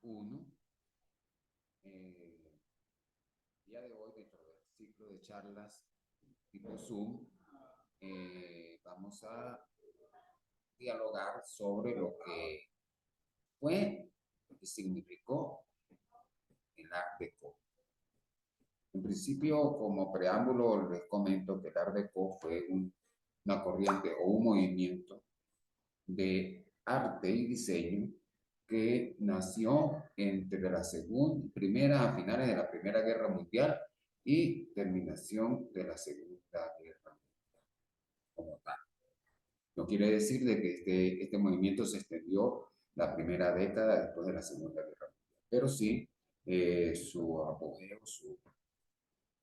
1. El día de hoy, dentro del ciclo de charlas tipo Zoom, vamos a dialogar sobre lo que fue y significó el Art Deco. En principio, como preámbulo, les comento que el Art Deco fue una corriente o un movimiento de arte y diseño que nació entre la a finales de la Primera Guerra Mundial y terminación de la Segunda Guerra Mundial como tal. No quiere decir de que este movimiento se extendió la primera década después de la Segunda Guerra Mundial, pero sí su apogeo, su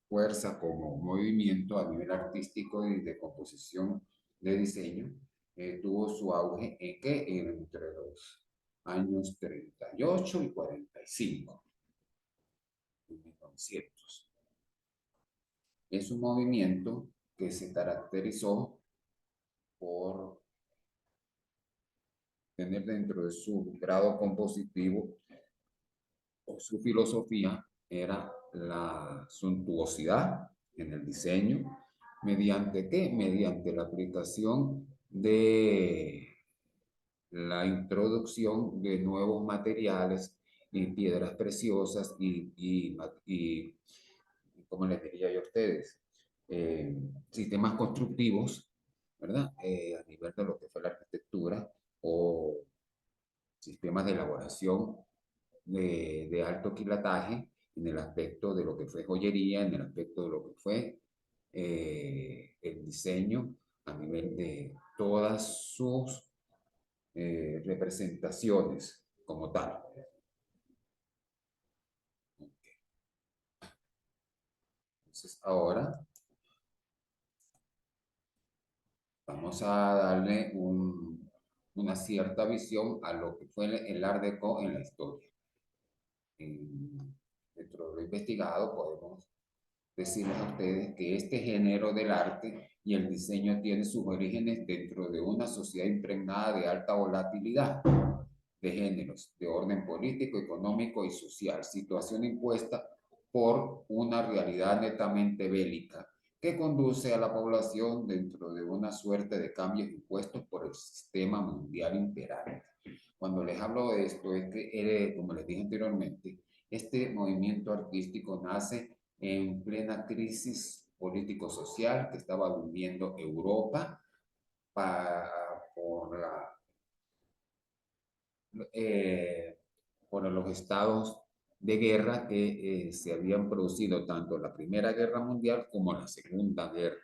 fuerza como movimiento a nivel artístico y de composición de diseño tuvo su auge entre los años 38 y 45, en 1900. Es un movimiento que se caracterizó por tener dentro de su grado compositivo o su filosofía era la suntuosidad en el diseño. ¿Mediante qué? Mediante la aplicación de la introducción de nuevos materiales y piedras preciosas y ¿cómo les diría yo a ustedes? Sistemas constructivos, ¿verdad? A nivel de lo que fue la arquitectura o sistemas de elaboración de alto quilataje en el aspecto de lo que fue joyería, en el aspecto de lo que fue el diseño a nivel de todas sus representaciones como tal. Entonces ahora vamos a darle una cierta visión a lo que fue el Art Deco en la historia. Dentro de lo investigado podemos decirles a ustedes que este género del arte y el diseño tiene sus orígenes dentro de una sociedad impregnada de alta volatilidad de géneros, de orden político, económico y social, situación impuesta por una realidad netamente bélica que conduce a la población dentro de una suerte de cambios impuestos por el sistema mundial imperante. Cuando les hablo de esto es que, como les dije anteriormente, este movimiento artístico nace en plena crisis político-social que estaba viviendo Europa por por los estados de guerra que se habían producido tanto en la Primera Guerra Mundial como en la Segunda Guerra,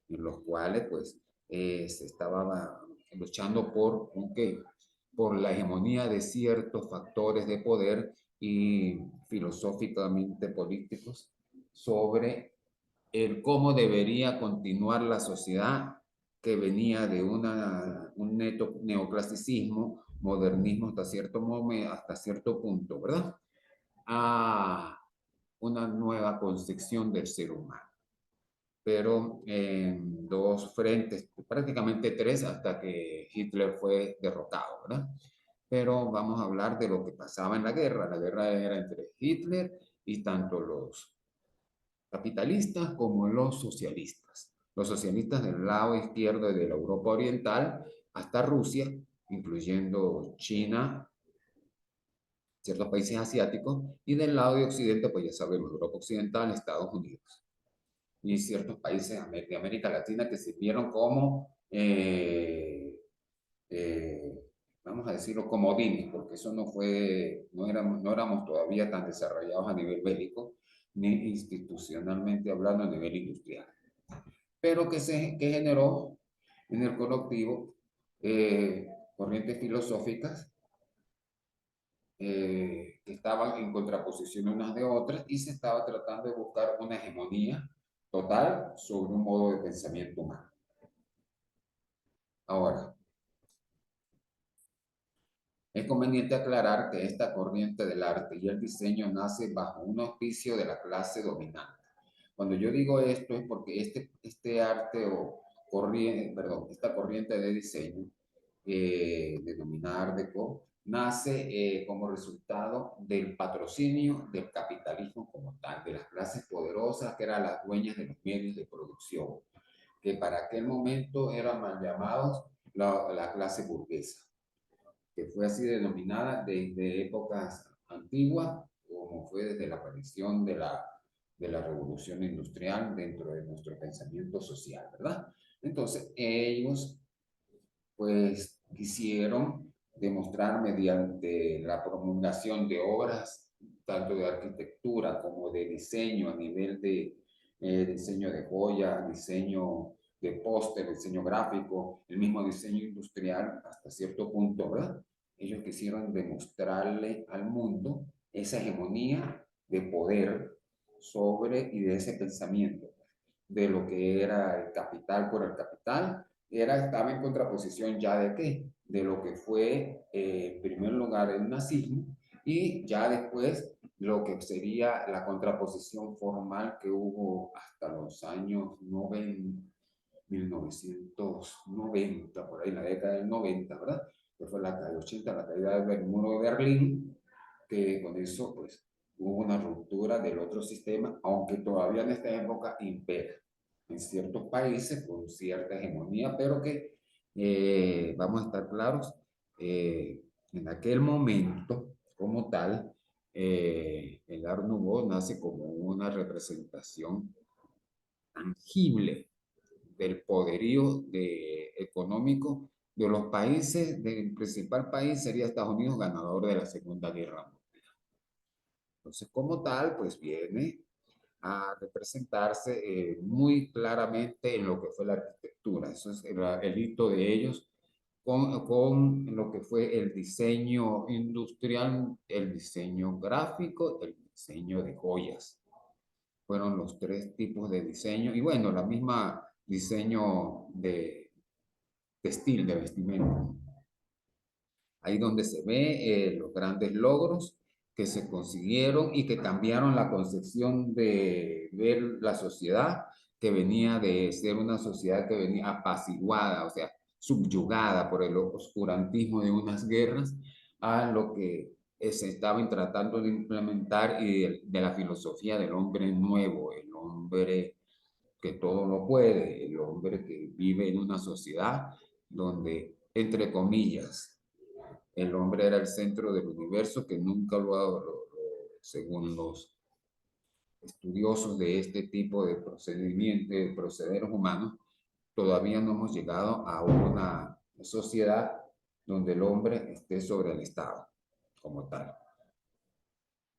en los cuales pues se estaba luchando por la hegemonía de ciertos factores de poder y filosóficamente políticos sobre el cómo debería continuar la sociedad que venía de un neoclasicismo, modernismo hasta cierto momento, hasta cierto punto, ¿verdad? A una nueva concepción del ser humano. Pero en dos frentes, prácticamente tres, hasta que Hitler fue derrotado, ¿verdad? Pero vamos a hablar de lo que pasaba en la guerra. La guerra era entre Hitler y tanto los capitalistas como los socialistas. Los socialistas del lado izquierdo de la Europa Oriental hasta Rusia, incluyendo China, ciertos países asiáticos, y del lado de Occidente, pues ya sabemos, Europa Occidental, Estados Unidos, y ciertos países de América Latina que sirvieron como, vamos a decirlo, comodines, porque eso no éramos todavía tan desarrollados a nivel bélico, ni institucionalmente hablando a nivel industrial, pero que generó en el colectivo corrientes filosóficas que estaban en contraposición unas de otras y se estaba tratando de buscar una hegemonía total sobre un modo de pensamiento humano. Ahora, es conveniente aclarar que esta corriente del arte y el diseño nace bajo un auspicio de la clase dominante. Cuando yo digo esto es porque este arte o corriente, perdón, esta corriente de diseño denominada Art Deco nace como resultado del patrocinio del capitalismo como tal, de las clases poderosas que eran las dueñas de los medios de producción, que para aquel momento eran mal llamados la clase burguesa, que fue así denominada desde épocas antiguas, como fue desde la aparición de la revolución industrial dentro de nuestro pensamiento social, ¿verdad? Entonces, ellos pues quisieron demostrar mediante la promulgación de obras, tanto de arquitectura como de diseño a nivel de diseño de joya, diseño de póster, diseño gráfico, el mismo diseño industrial hasta cierto punto, ¿verdad? Ellos quisieron demostrarle al mundo esa hegemonía de poder sobre y de ese pensamiento de lo que era el capital por el capital, estaba en contraposición ya de qué, de lo que fue en primer lugar el nazismo y ya después lo que sería la contraposición formal que hubo hasta los años 90, 1990, por ahí, la década del 90, ¿verdad? Que fue la caída 80, la caída del muro de Berlín, que con eso pues hubo una ruptura del otro sistema, aunque todavía en esta época impera en ciertos países con cierta hegemonía, pero que vamos a estar claros, en aquel momento como tal, el Art Nouveau nace como una representación tangible del poderío económico de los países, del principal país sería Estados Unidos, ganador de la Segunda Guerra Mundial. Entonces, como tal, pues viene a representarse muy claramente en lo que fue la arquitectura. Eso es el hito de ellos con lo que fue el diseño industrial, el diseño gráfico, el diseño de joyas. Fueron los tres tipos de diseño y bueno, la misma diseño de textil, de vestimenta. Ahí donde se ve los grandes logros que se consiguieron y que cambiaron la concepción de ver la sociedad, que venía de ser una sociedad que venía apaciguada, o sea, subyugada por el oscurantismo de unas guerras, a lo que se estaba tratando de implementar y de la filosofía del hombre nuevo, el hombre que todo lo puede, el hombre que vive en una sociedad donde, entre comillas, el hombre era el centro del universo, que nunca según los estudiosos de este tipo de procedimientos, de procederes humanos, todavía no hemos llegado a una sociedad donde el hombre esté sobre el Estado como tal.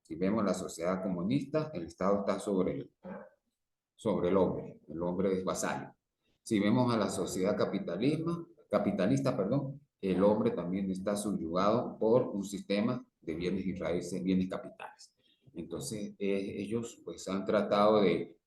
Si vemos la sociedad comunista, el Estado está sobre el hombre es vasallo. Si vemos a la sociedad capitalista, perdón, el hombre también está subyugado por un sistema de bienes y raíces, bienes capitales. Entonces, ellos pues han tratado de,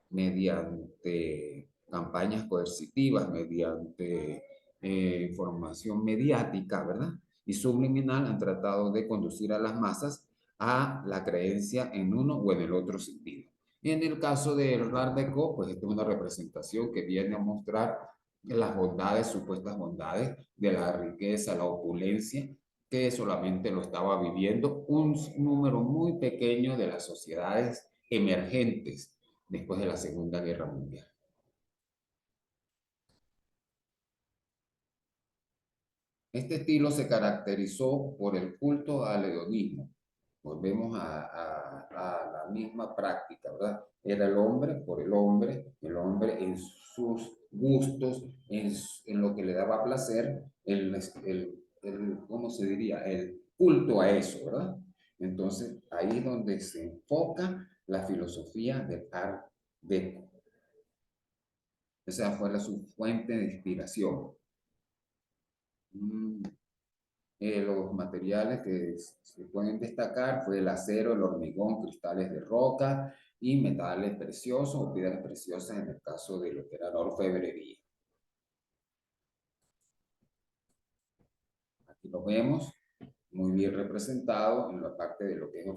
mediante campañas coercitivas, mediante información mediática, ¿verdad? Y subliminal, han tratado de conducir a las masas a la creencia en uno o en el otro sentido. Y en el caso del Art Deco, pues esta es una representación que viene a mostrar las bondades, supuestas bondades de la riqueza, la opulencia, que solamente lo estaba viviendo un número muy pequeño de las sociedades emergentes después de la Segunda Guerra Mundial. Este estilo se caracterizó por el culto al hedonismo. Volvemos a la misma práctica, ¿verdad? Era el hombre por el hombre en sus gustos, en lo que le daba placer, ¿cómo se diría? El culto a eso, ¿verdad? Entonces, ahí es donde se enfoca la filosofía del Art Deco. Esa fue su fuente de inspiración. Los materiales que se pueden destacar fue el acero, el hormigón, cristales de roca y metales preciosos o piedras preciosas en el caso de lo que era la orfebrería. Aquí lo vemos muy bien representado en la parte de lo que es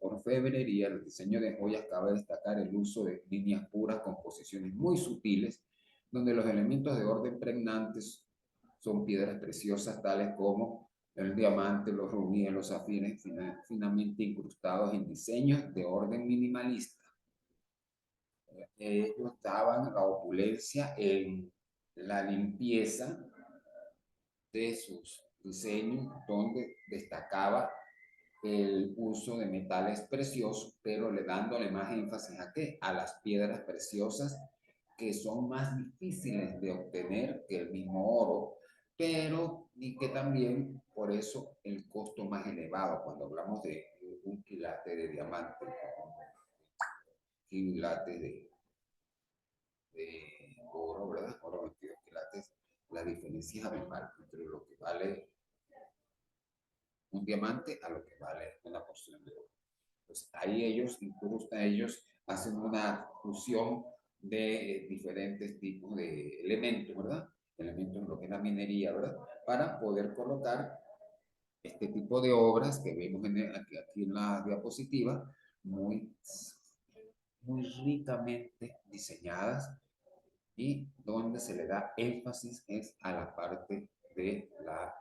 orfebrería, el diseño de joyas. Cabe destacar el uso de líneas puras, composiciones muy sutiles, donde los elementos de orden pregnantes son piedras preciosas tales como el diamante, los rubíes, los zafires, finamente incrustados en diseños de orden minimalista. Ellos daban la opulencia en la limpieza de sus diseños, donde destacaba el uso de metales preciosos, pero le dándole más énfasis a qué? A las piedras preciosas, que son más difíciles de obtener que el mismo oro, pero y que también por eso el costo más elevado cuando hablamos de un quilate de diamante, quilate de oro, ¿verdad? Oro 22 quilates, la diferencia es abismal entre lo que vale un diamante a lo que vale una porción de oro. Pues ahí ellos, incluso ellos hacen una fusión de diferentes tipos de elementos, ¿verdad? Elementos en lo que es la minería, ¿verdad? Para poder colocar este tipo de obras que vemos aquí en la diapositiva, muy, muy ricamente diseñadas y donde se le da énfasis es a la parte de las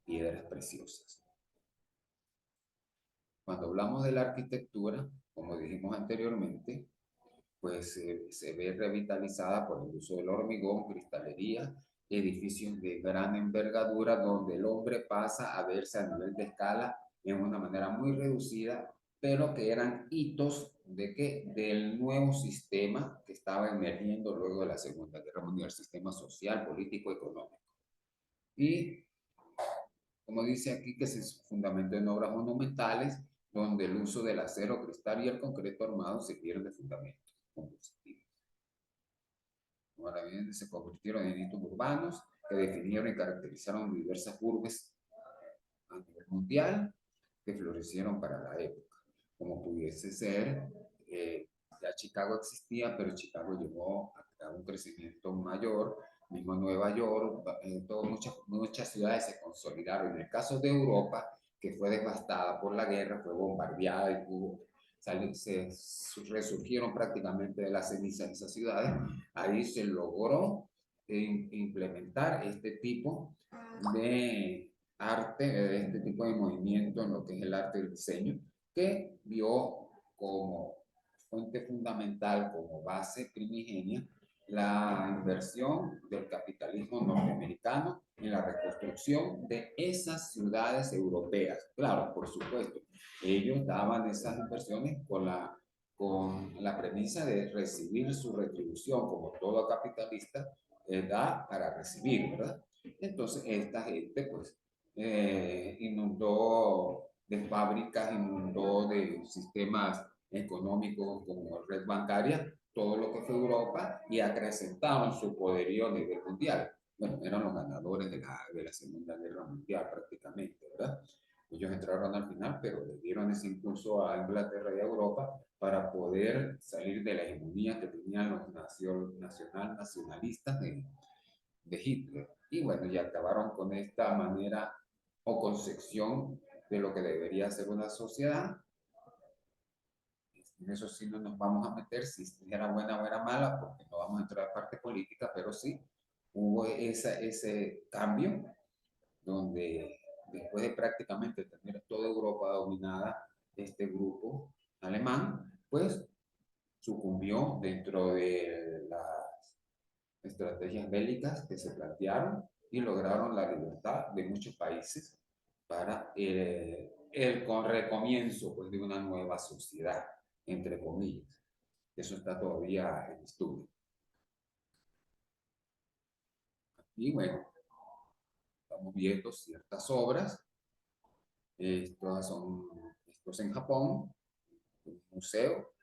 piedras preciosas. Cuando hablamos de la arquitectura, como dijimos anteriormente, pues se ve revitalizada por el uso del hormigón, cristalería, edificios de gran envergadura donde el hombre pasa a verse a nivel de escala en una manera muy reducida, pero que eran hitos de que del nuevo sistema que estaba emergiendo luego de la Segunda Guerra Mundial, el sistema social, político, económico. Y como dice aquí, que se fundamentó en obras monumentales donde el uso del acero, cristal y el concreto armado se pierde fundamentos compositivos. Ahora bien, se convirtieron en hitos urbanos que definieron y caracterizaron diversas urbes a nivel mundial que florecieron para la época, como pudiese ser, ya Chicago existía, pero Chicago llegó a un crecimiento mayor, mismo Nueva York, muchas ciudades se consolidaron. En el caso de Europa, que fue devastada por la guerra, fue bombardeada y se resurgieron prácticamente de las cenizas de esas ciudades, ahí se logró implementar este tipo de arte, este tipo de movimiento en lo que es el arte del diseño, que vio como fuente fundamental, como base primigenia, la inversión del capitalismo norteamericano en la reconstrucción de esas ciudades europeas. Claro, por supuesto, ellos daban esas inversiones con la premisa de recibir su retribución, como todo capitalista da para recibir, ¿verdad? Entonces, esta gente, pues, inundó de fábricas, inundó de sistemas económicos como red bancaria, todo lo que fue Europa y acrecentaron su poderío a nivel mundial. Bueno, eran los ganadores de la Segunda Guerra Mundial prácticamente, ¿verdad? Ellos entraron al final, pero le dieron ese impulso a Inglaterra y a Europa para poder salir de la hegemonía que tenían los nacionalistas de Hitler. Y bueno, ya acabaron con esta manera o concepción de lo que debería ser una sociedad. En eso sí no nos vamos a meter si era buena o era mala, porque no vamos a entrar a parte política, pero sí hubo ese cambio donde después de prácticamente tener toda Europa dominada, este grupo alemán, pues sucumbió dentro de las estrategias bélicas que se plantearon y lograron la libertad de muchos países para el recomienzo pues, de una nueva sociedad, entre comillas. Eso está todavía en estudio. Y bueno, estamos viendo ciertas obras. Esto es en Japón, un museo.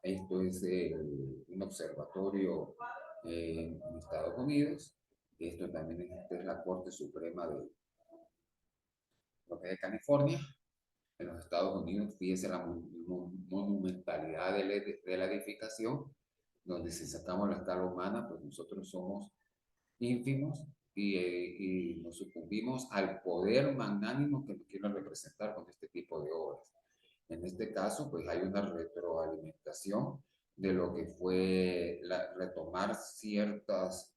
Esto es un observatorio en Estados Unidos. Esto también es la Corte Suprema de lo que es de California. En los Estados Unidos, fíjese la monumentalidad de la edificación, donde si sacamos la escala humana, pues nosotros somos ínfimos y nos sucumbimos al poder magnánimo que nos quieren representar con este tipo de obras. En este caso, pues hay una retroalimentación de lo que fue retomar ciertos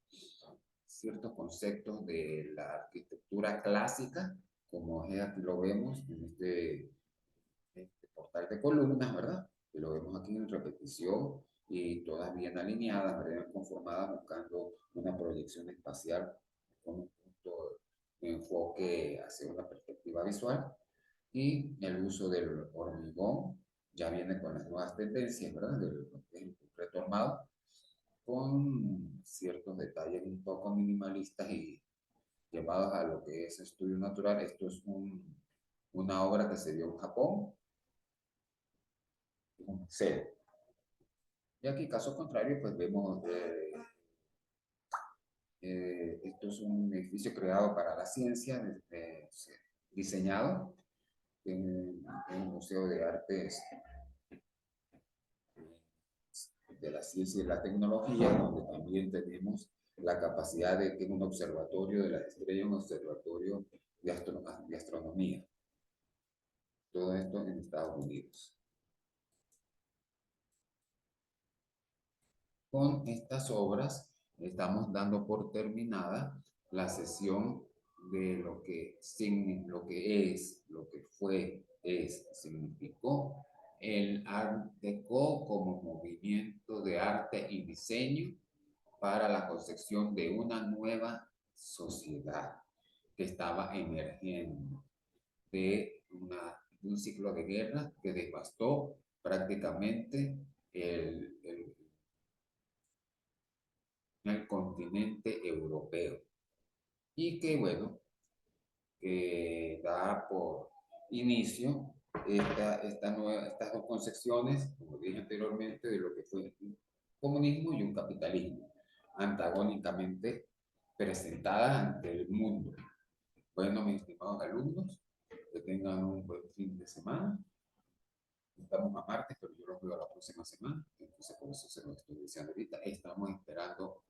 conceptos de la arquitectura clásica como es aquí lo vemos en este portal de columnas, ¿verdad? Que lo vemos aquí en repetición y todas bien alineadas, bien conformadas, buscando una proyección espacial con un punto de enfoque hacia una perspectiva visual. Y el uso del hormigón ya viene con las nuevas tendencias, ¿verdad? Del concreto armado, con ciertos detalles un poco minimalistas y llevados a lo que es estudio natural. Esto es una obra que se dio en Japón, un museo. Y aquí, caso contrario, pues vemos, esto es un edificio creado para la ciencia, diseñado en un museo de artes de la ciencia y la tecnología, donde también tenemos la capacidad de que es un observatorio de las estrellas, un observatorio de astronomía. Todo esto en Estados Unidos. Con estas obras estamos dando por terminada la sesión de lo que es, lo que fue, significó el Art Deco como movimiento de arte y diseño para la concepción de una nueva sociedad que estaba emergiendo de un ciclo de guerra que devastó prácticamente el continente europeo y que, bueno, que da por inicio estas dos concepciones, como dije anteriormente, de lo que fue un comunismo y un capitalismo, antagónicamente presentadas ante el mundo. Bueno, mis estimados alumnos, que tengan un buen fin de semana. Estamos a martes, pero yo los veo la próxima semana, entonces por eso se lo estoy diciendo ahorita. Estamos esperando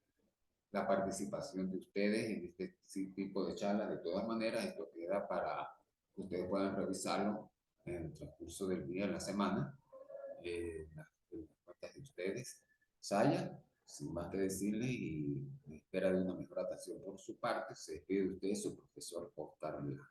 la participación de ustedes en este tipo de charlas. De todas maneras, esto queda para que ustedes puedan revisarlo en el transcurso del día, en la semana, las cuentas de ustedes. Saya, sin más que decirle y en espera de una mejor atención por su parte, se despide de usted su profesor Oscar Milán.